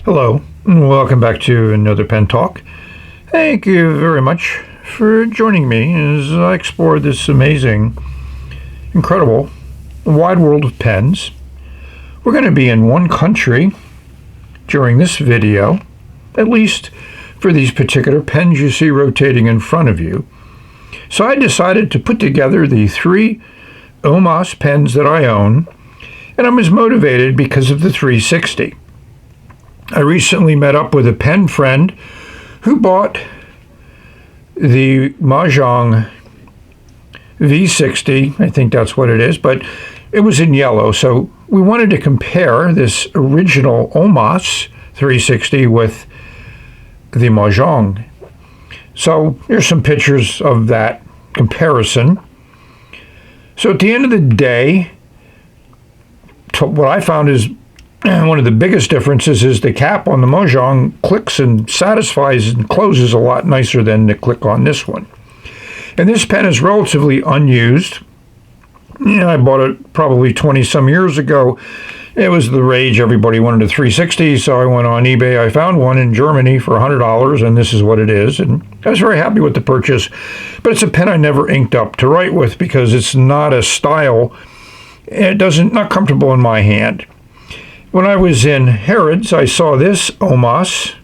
Hello, and welcome back to another Pen Talk. Thank you very much for joining me as I explore this amazing, incredible, wide world of pens. We're going to be in one country during this video, at least for these particular pens you see rotating in front of you. So I decided to put together the 3 Omas pens that I own, and I was motivated because of the 360. I recently met up with a pen friend who bought the Majohn V60, I think that's what it is, but it was in yellow. So we wanted to compare this original Omas 360 with the Majohn. So here's some pictures of that comparison. So at the end of the day, what I found is one of the biggest differences is the cap on the Majohn clicks and satisfies and closes a lot nicer than the click on this one. And this pen is relatively unused. I bought it probably 20 some years ago. It was the rage. Everybody wanted a 360, so I went on eBay. I found one in Germany for $100, and this is what it is. And I was very happy with the purchase. But it's a pen I never inked up to write with because it's not a style. Not comfortable in my hand. When I was in Harrods, I saw this Omas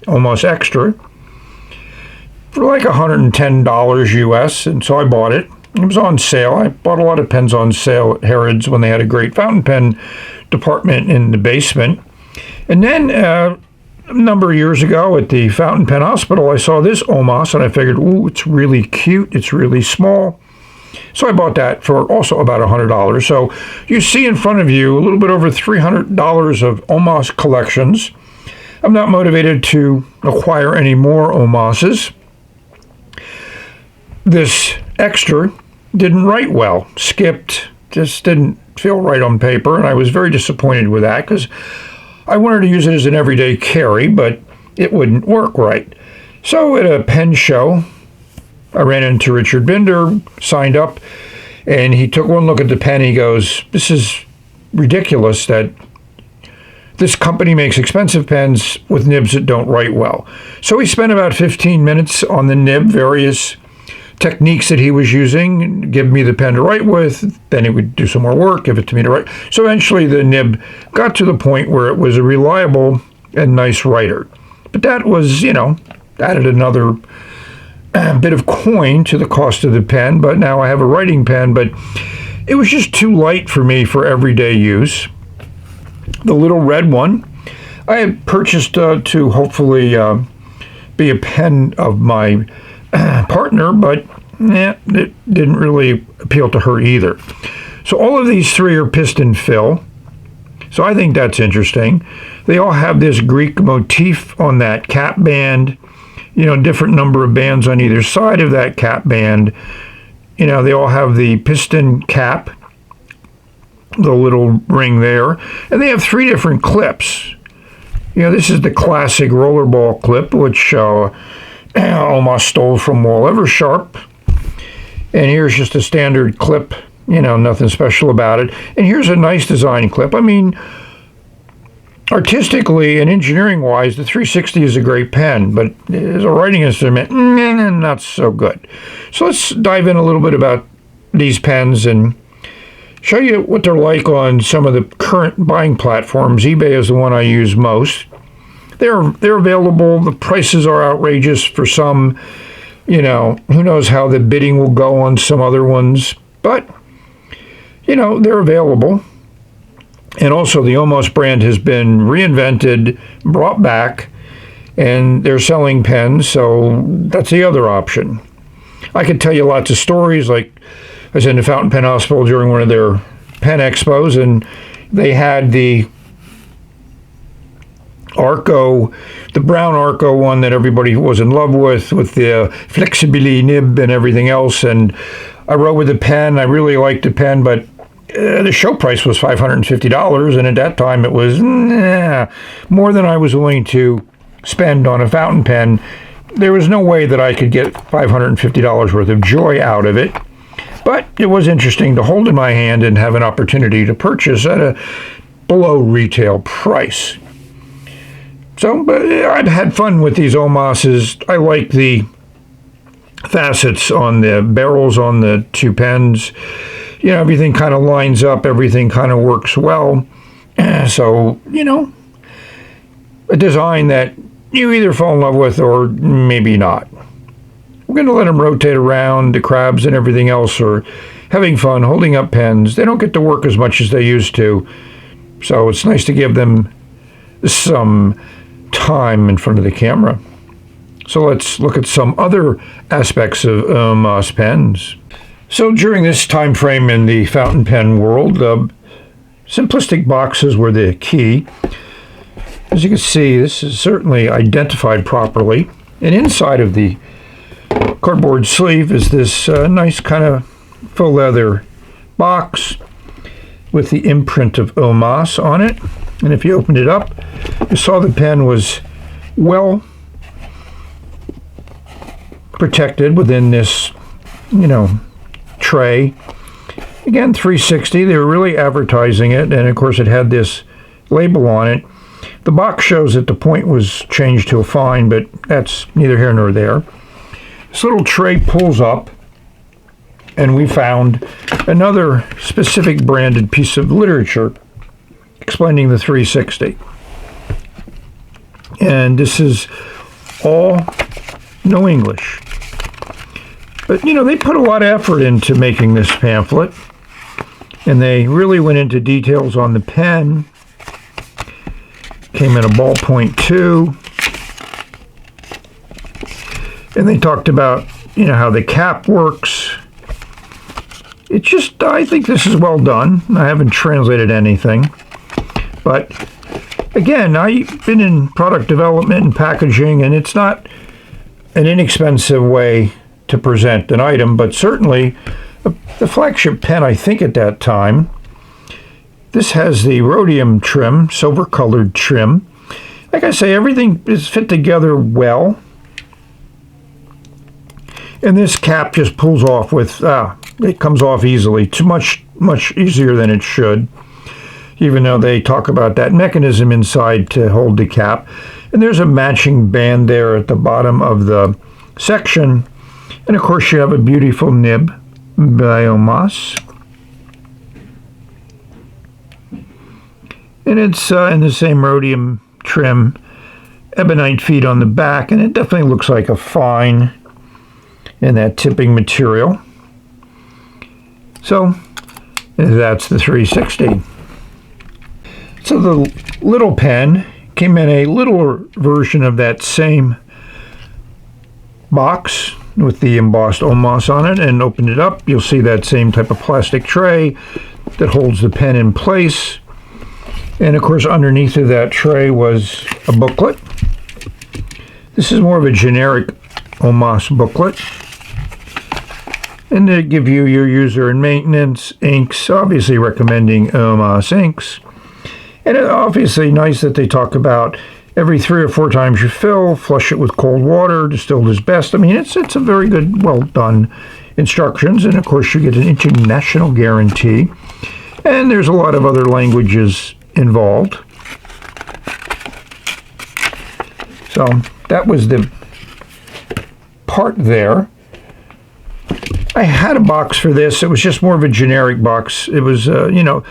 Extra for like $110 US, and so I bought it. It was on sale. I bought a lot of pens on sale at Harrods when they had a great fountain pen department in the basement. And then a number of years ago at the Fountain Pen Hospital, I saw this Omas, and I figured, ooh, it's really cute. It's really small. So I bought that for also about $100. So you see in front of you a little bit over $300 of Omas collections. I'm not motivated to acquire any more Omases. This Extra didn't write well, skipped, just didn't feel right on paper, and I was very disappointed with that because I wanted to use it as an everyday carry, but it wouldn't work right. So at a pen show, I ran into Richard Binder, signed up, and he took one look at the pen. He goes, "This is ridiculous that this company makes expensive pens with nibs that don't write well." So he spent about 15 minutes on the nib, various techniques that he was using, give me the pen to write with, then he would do some more work, give it to me to write. So eventually the nib got to the point where it was a reliable and nice writer. But that was, added another bit of coin to the cost of the pen, but now I have a writing pen, but it was just too light for me for everyday use. The little red one I had purchased to hopefully be a pen of my partner, but it didn't really appeal to her either. So all of these 3 are piston fill, so I think that's interesting. They all have this Greek motif on that cap band, different number of bands on either side of that cap band. They all have the piston cap, the little ring there, and they have 3 different clips. This is the classic rollerball clip, which almost stole from Wall Eversharp. And here's just a standard clip, nothing special about it. And here's a nice design clip. I mean, artistically and engineering-wise, the 360 is a great pen, but as a writing instrument, not so good. So let's dive in a little bit about these pens and show you what they're like on some of the current buying platforms. eBay is the one I use most. They're available. The prices are outrageous for some. Who knows how the bidding will go on some other ones, but they're available. And also the Omas brand has been reinvented, brought back, and they're selling pens, so that's the other option. I could tell you lots of stories, like I was in the Fountain Pen Hospital during one of their pen expos, and they had the Arco, the brown Arco one that everybody was in love with the flexibility nib and everything else, and I wrote with the pen. I really liked the pen, but the show price was $550, and at that time it was more than I was willing to spend on a fountain pen. There was no way that I could get $550 worth of joy out of it, but it was interesting to hold in my hand and have an opportunity to purchase at a below retail price. So, but I've had fun with these Omases. I like the facets on the barrels on the two pens. You know, everything kind of lines up, everything kind of works well. So, you know, a design that you either fall in love with or maybe not. We're going to let them rotate around. The crabs and everything else are having fun, holding up pens. They don't get to work as much as they used to. So it's nice to give them some time in front of the camera. So let's look at some other aspects of Omas pens. So during this time frame in the fountain pen world, simplistic boxes were the key. As you can see, this is certainly identified properly. And inside of the cardboard sleeve is this nice kind of faux leather box with the imprint of Omas on it. And if you opened it up, you saw the pen was well protected within this, you know, tray. Again, 360, they were really advertising it, and of course it had this label on it. The box shows that the point was changed to a fine, but that's neither here nor there. This little tray pulls up, and we found another specific branded piece of literature explaining the 360. And this is all no English. But, you know, they put a lot of effort into making this pamphlet, and they really went into details on the pen. Came in a ballpoint too. And they talked about, you know, how the cap works. It's just, I think this is well done. I haven't translated anything. But, again, I've been in product development and packaging, and it's not an inexpensive way to present an item, but certainly the flagship pen, I think, at that time. This has the rhodium trim, silver-colored trim. Like I say, everything is fit together well. And this cap just pulls off with, it comes off easily. Too much easier than it should, even though they talk about that mechanism inside to hold the cap. And there's a matching band there at the bottom of the section. And of course you have a beautiful nib by Omas. And it's in the same rhodium trim, ebonite feet on the back, and it definitely looks like a fine in that tipping material. So that's the 360. So the little pen came in a little version of that same box with the embossed Omas on it, and open it up, you'll see that same type of plastic tray that holds the pen in place. And of course underneath of that tray was a booklet. This is more of a generic Omas booklet. And they give you your user and maintenance, inks, obviously recommending Omas inks. And it's obviously nice that they talk about every 3 or 4 times you fill, flush it with cold water, distilled is best. I mean, it's a very good, well done instructions. And of course you get an international guarantee. And there's a lot of other languages involved. So that was the part there. I had a box for this. It was just more of a generic box. It was, you know,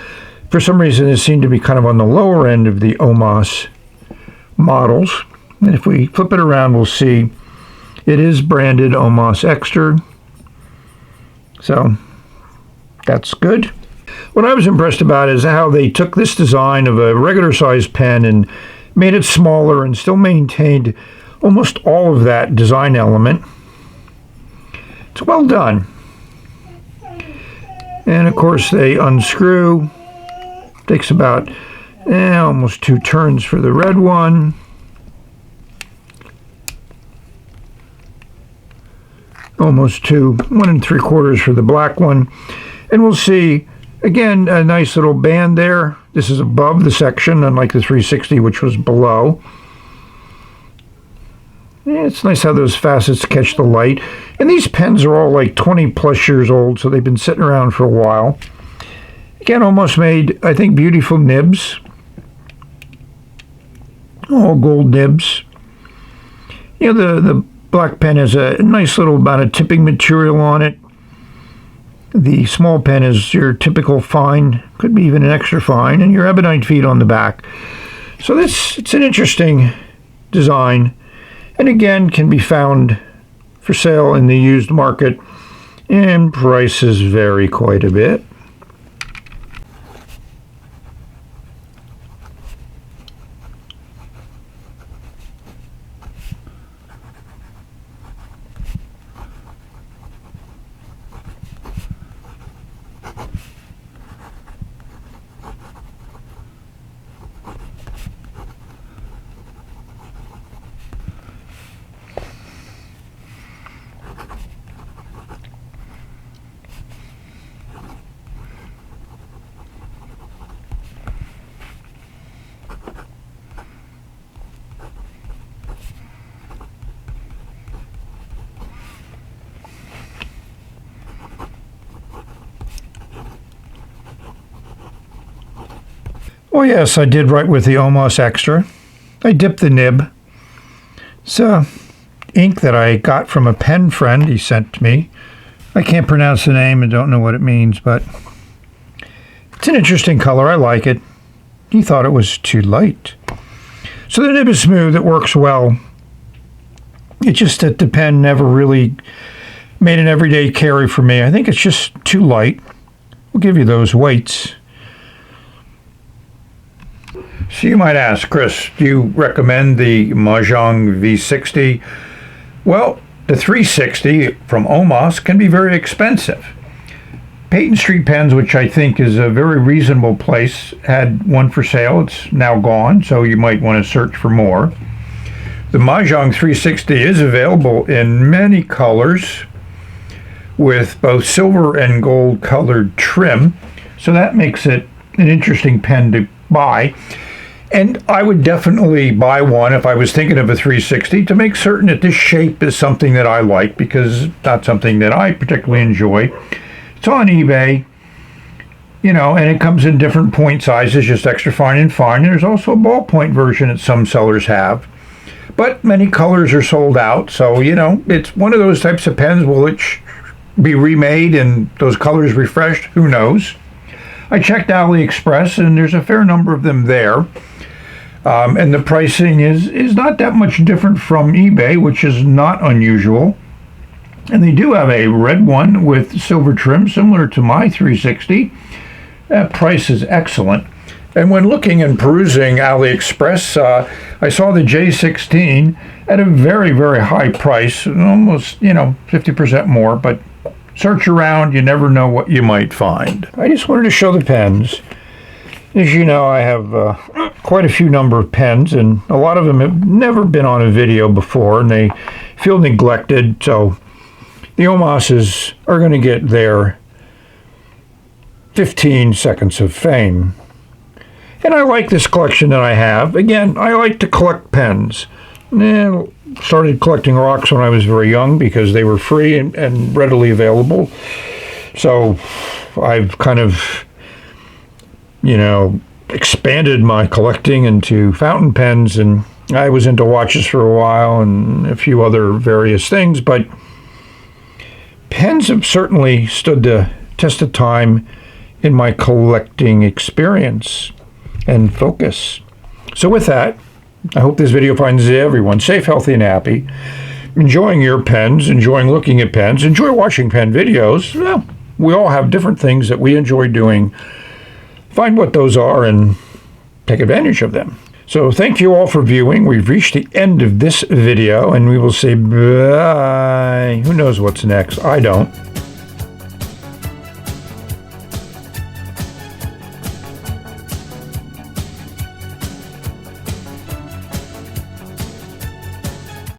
for some reason it seemed to be kind of on the lower end of the Omas models. And if we flip it around, we'll see it is branded Omas Extra. So that's good. What I was impressed about is how they took this design of a regular sized pen and made it smaller and still maintained almost all of that design element. It's well done. And of course they unscrew. Takes about almost 2 turns for the red one. Almost 1 3/4 for the black one. And we'll see, again, a nice little band there. This is above the section, unlike the 360, which was below. Yeah, it's nice how those facets catch the light. And these pens are all like 20 plus years old, so they've been sitting around for a while. Again, almost made, I think, beautiful nibs. All gold nibs. You know, the black pen has a nice little amount of tipping material on it. The small pen is your typical fine, could be even an extra fine, and your ebonite feet on the back. So it's an interesting design, and again can be found for sale in the used market, and prices vary quite a bit. Oh yes, I did write with the Omas Extra. I dipped the nib. It's ink that I got from a pen friend he sent to me. I can't pronounce the name and don't know what it means, but it's an interesting color. I like it. He thought it was too light. So the nib is smooth. It works well. It's just that the pen never really made an everyday carry for me. I think it's just too light. We'll give you those weights. So you might ask, Chris, do you recommend the Majohn V60? Well, the 360 from Omas can be very expensive. Peyton Street Pens, which I think is a very reasonable place, had one for sale. It's now gone, so you might want to search for more. The Majohn 360 is available in many colors with both silver and gold colored trim, so that makes it an interesting pen to buy. And I would definitely buy one if I was thinking of a 360 to make certain that this shape is something that I like, because it's not something that I particularly enjoy. It's on eBay, you know, and it comes in different point sizes, just extra fine and fine. And there's also a ballpoint version that some sellers have. But many colors are sold out, so, you know, it's one of those types of pens. Will it be remade and those colors refreshed? Who knows? I checked AliExpress, and there's a fair number of them there. And the pricing is not that much different from eBay, which is not unusual. And they do have a red one with silver trim, similar to my 360. That price is excellent. And when looking and perusing AliExpress, I saw the J16 at a very, very high price, almost, 50% more. But search around, you never know what you might find. I just wanted to show the pens. As you know, I have quite a few number of pens, and a lot of them have never been on a video before, and they feel neglected, so the Omases are going to get their 15 seconds of fame. And I like this collection that I have. Again, I like to collect pens. Started collecting rocks when I was very young because they were free and readily available. So I've kind of expanded my collecting into fountain pens, and I was into watches for a while and a few other various things, but pens have certainly stood the test of time in my collecting experience and focus. So with that, I hope this video finds everyone safe, healthy, and happy, enjoying your pens, enjoying looking at pens, enjoy watching pen videos. Well, we all have different things that we enjoy doing. Find what those are and take advantage of them. So thank you all for viewing. We've reached the end of this video, and we will say bye. Who knows what's next? I don't.